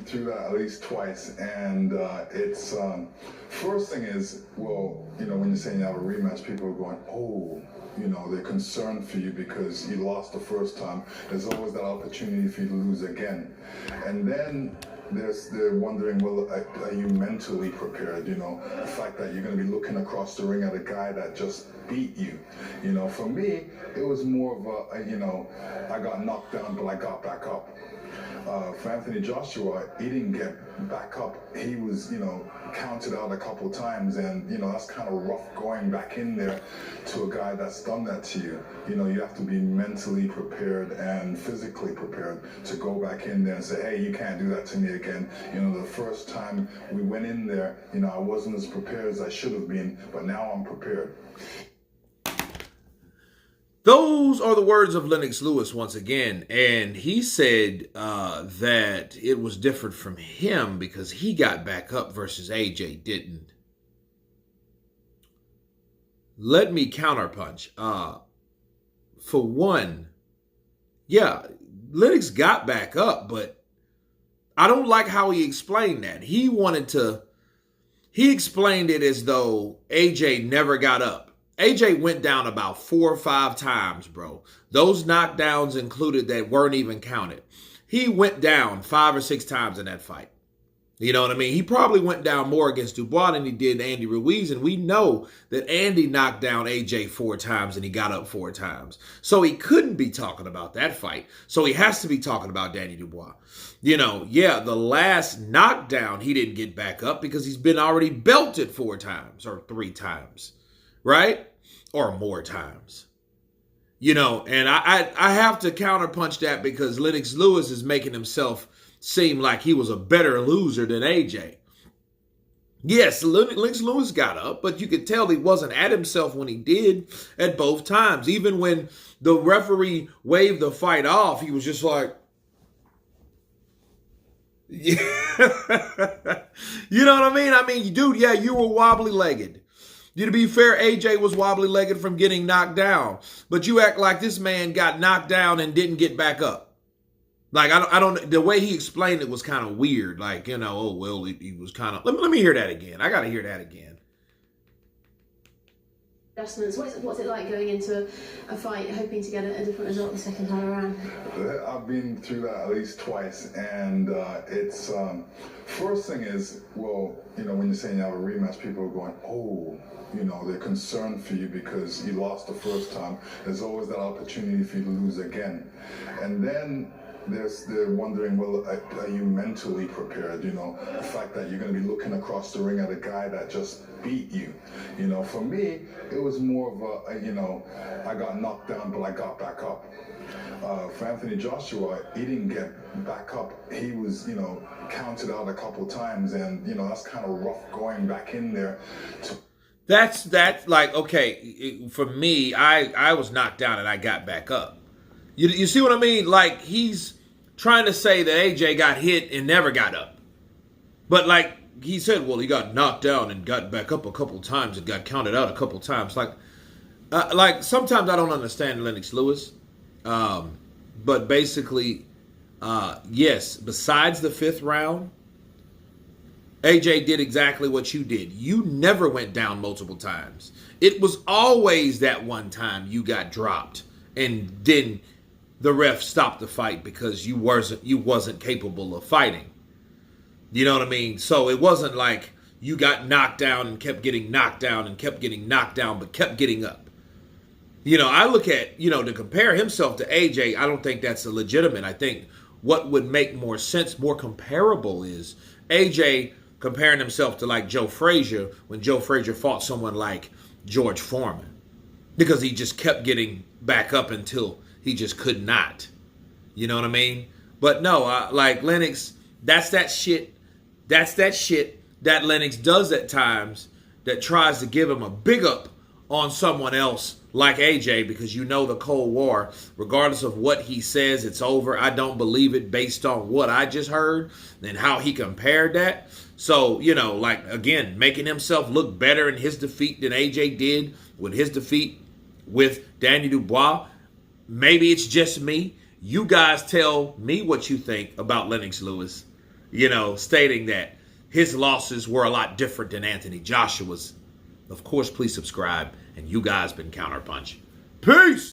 through that at least twice, and it's first thing is, well, when you're saying you have a rematch, people are going, oh, they're concerned for you because you lost the first time. There's always that opportunity for you to lose again, and then they're wondering, well, are you mentally prepared? The fact that you're going to be looking across the ring at a guy that just beat you. For me, it was more of I got knocked down, but I got back up. For Anthony Joshua, he didn't get back up. He was, counted out a couple times, and that's kind of rough going back in there to a guy that's done that to you. You have to be mentally prepared and physically prepared to go back in there and say, hey, you can't do that to me again. The first time we went in there, I wasn't as prepared as I should have been, but now I'm prepared. Those are the words of Lennox Lewis once again, and he said that it was different from him because he got back up versus AJ didn't. Let me counterpunch. For one, yeah, Lennox got back up, but I don't like how he explained that. He explained it as though AJ never got up. AJ went down about 4 or 5 times, bro. Those knockdowns included that weren't even counted. He went down 5 or 6 times in that fight. You know what I mean? He probably went down more against Dubois than he did Andy Ruiz, and we know that Andy knocked down AJ 4 times and he got up 4 times. So he couldn't be talking about that fight. So he has to be talking about Danny Dubois. The last knockdown he didn't get back up because he's been already belted 4 times or 3 times. Right? Or more times. And I have to counterpunch that because Lennox Lewis is making himself seem like he was a better loser than AJ. Yes, Lennox Lewis got up, but you could tell he wasn't at himself when he did at both times. Even when the referee waved the fight off, he was just like, you know what I mean? I mean, dude, yeah, you were wobbly-legged. To be fair, AJ was wobbly-legged from getting knocked down. But you act like this man got knocked down and didn't get back up. Like, I don't, the way he explained it was kind of weird. Like, he was kind of, let me hear that again. I got to hear that again. Adjustments. What's it like going into a fight, hoping to get a different result the second time around? I've been through that at least twice, and it's first thing is, well, when you're saying you have a rematch, people are going, oh, they're concerned for you because you lost the first time. There's always that opportunity for you to lose again, and then they're wondering, well, are you mentally prepared? The fact that you're going to be looking across the ring at a guy that just beat you. For me, it was more of I got knocked down, but I got back up. For Anthony Joshua, he didn't get back up. He was, counted out a couple times, and that's kind of rough going back in there. That's like, okay, for me, I was knocked down and I got back up. You see what I mean? Like, he's trying to say that AJ got hit and never got up. But like he said, well, he got knocked down and got back up a couple times and got counted out a couple times. Like sometimes I don't understand Lennox Lewis. But basically, yes, besides the 5th round, AJ did exactly what you did. You never went down multiple times. It was always that one time you got dropped, and then the ref stopped the fight because you wasn't capable of fighting. You know what I mean? So it wasn't like you got knocked down and kept getting knocked down and kept getting knocked down but kept getting up. I look at, to compare himself to AJ, I don't think that's a legitimate. I think what would make more sense, more comparable is AJ comparing himself to like Joe Frazier when Joe Frazier fought someone like George Foreman. Because he just kept getting back up until he just could not. You know what I mean? But no, like Lennox, that's that shit. That's that shit that Lennox does at times that tries to give him a big up on someone else like AJ, because the Cold War, regardless of what he says, it's over. I don't believe it based on what I just heard and how he compared that. So, like, again, making himself look better in his defeat than AJ did with his defeat with Danny Dubois. Maybe it's just me. You guys tell me what you think about Lennox Lewis. stating that his losses were a lot different than Anthony Joshua's. Of course, please subscribe, and you guys been Counterpunch. Peace!